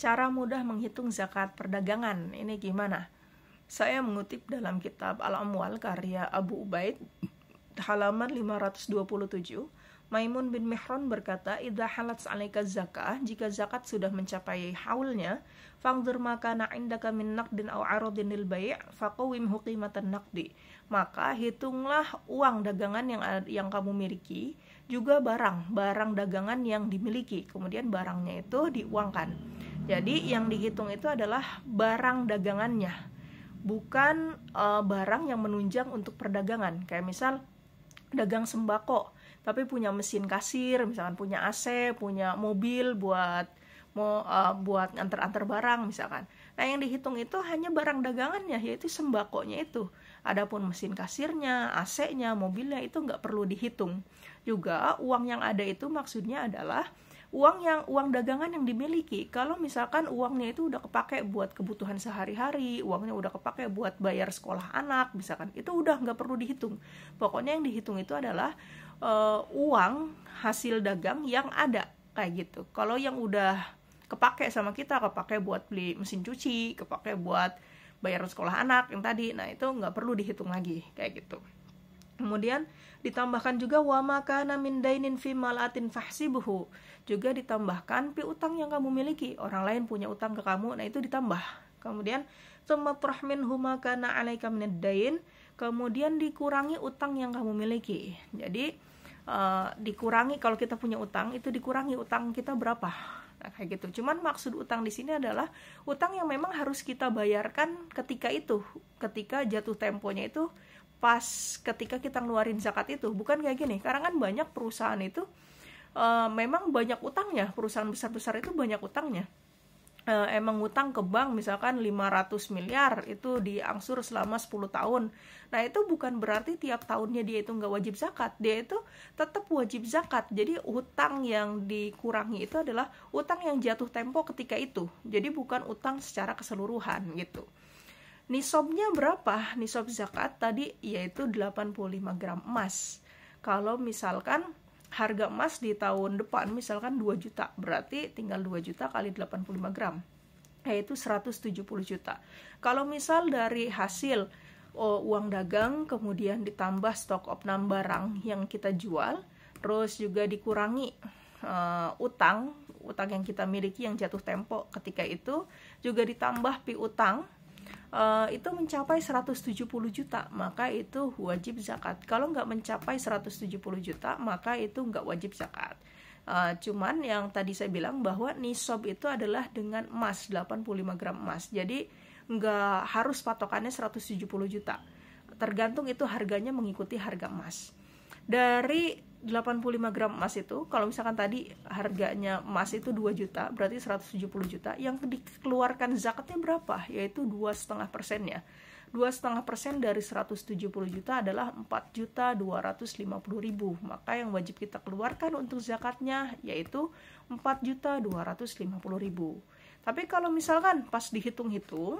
Cara mudah menghitung zakat perdagangan, ini gimana? Saya mengutip dalam kitab Al-Amwal karya Abu Ubaid, halaman 527. Maimun bin Mihran berkata, "Idza halat 'alaika zakah," jika zakat sudah mencapai haulnya, "fangdzur maka indaka min naqdin aw 'aradin lil bai' faqawim qimatan naqdi." Maka hitunglah uang dagangan yang kamu miliki, juga barang dagangan yang dimiliki, kemudian barangnya itu diuangkan. Jadi yang dihitung itu adalah barang dagangannya, bukan barang yang menunjang untuk perdagangan. Kayak misal dagang sembako tapi punya mesin kasir, misalkan punya AC, punya mobil buat antar barang misalkan. Nah, yang dihitung itu hanya barang dagangannya, yaitu sembakonya itu. Adapun mesin kasirnya, AC-nya, mobilnya itu nggak perlu dihitung. Juga uang yang ada itu maksudnya adalah uang dagangan yang dimiliki. Kalau misalkan uangnya itu udah kepake buat kebutuhan sehari-hari, uangnya udah kepake buat bayar sekolah anak misalkan, itu udah nggak perlu dihitung. Pokoknya yang dihitung itu adalah uang hasil dagang yang ada, kayak gitu. Kalau yang udah kepake sama kita, kepake buat beli mesin cuci, kepake buat bayar sekolah anak yang tadi, nah itu nggak perlu dihitung lagi, kayak gitu. Kemudian ditambahkan juga wa ma kana min dainin fi malatin fahsibuhu, juga ditambahkan piutang yang kamu miliki, orang lain punya utang ke kamu, nah itu ditambah. Kemudian tsumma turahmin huma kana 'alaika minad dain, kemudian dikurangi utang yang kamu miliki. Jadi dikurangi, kalau kita punya utang itu dikurangi utang kita berapa. Nah, kayak gitu. Cuman maksud utang di sini adalah utang yang memang harus kita bayarkan ketika jatuh temponya itu, pas ketika kita ngeluarin zakat itu. Bukan kayak gini, karena kan banyak perusahaan itu memang banyak utangnya, perusahaan besar-besar itu banyak utangnya. Emang ngutang ke bank misalkan 500 miliar itu diangsur selama 10 tahun. Nah, itu bukan berarti tiap tahunnya dia itu nggak wajib zakat, dia itu tetap wajib zakat. Jadi utang yang dikurangi itu adalah utang yang jatuh tempo ketika itu, jadi bukan utang secara keseluruhan gitu. Nisabnya berapa? Nisab zakat tadi yaitu 85 gram emas. Kalau misalkan harga emas di tahun depan misalkan 2 juta, berarti tinggal 2 juta kali 85 gram, yaitu 170 juta. Kalau misal dari hasil uang dagang, kemudian ditambah stok opnam barang yang kita jual, terus juga dikurangi utang yang kita miliki yang jatuh tempo ketika itu, juga ditambah piutang, itu mencapai 170 juta, maka itu wajib zakat. Kalau nggak mencapai 170 juta, maka itu nggak wajib zakat. Cuman yang tadi saya bilang bahwa nisab itu adalah dengan emas, 85 gram emas. Jadi nggak harus patokannya 170 juta. Tergantung itu harganya mengikuti harga emas. Dari 85 gram emas itu, kalau misalkan tadi harganya emas itu 2 juta, berarti 170 juta. Yang dikeluarkan zakatnya berapa? Yaitu 2,5%-nya. 2,5% dari 170 juta adalah 4.250.000. Maka yang wajib kita keluarkan untuk zakatnya yaitu 4.250.000. Tapi kalau misalkan pas dihitung-hitung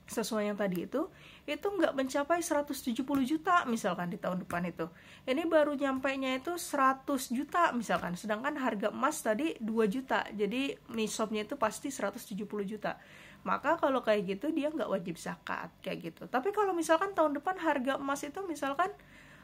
sesuai yang tadi itu nggak mencapai 170 juta misalkan di tahun depan itu, ini baru nyampainya itu 100 juta misalkan, sedangkan harga emas tadi 2 juta, jadi nisabnya itu pasti 170 juta. Maka kalau kayak gitu dia nggak wajib zakat, kayak gitu. Tapi kalau misalkan tahun depan harga emas itu misalkan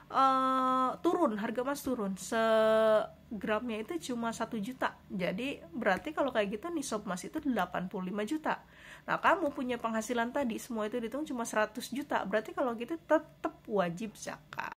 harga emas turun, segramnya itu cuma 1 juta, jadi berarti kalau kayak gitu nisab emas itu 85 juta. Nah, kamu punya penghasilan tadi semua itu dihitung cuma 100 juta, berarti kalau gitu tetap wajib zakat.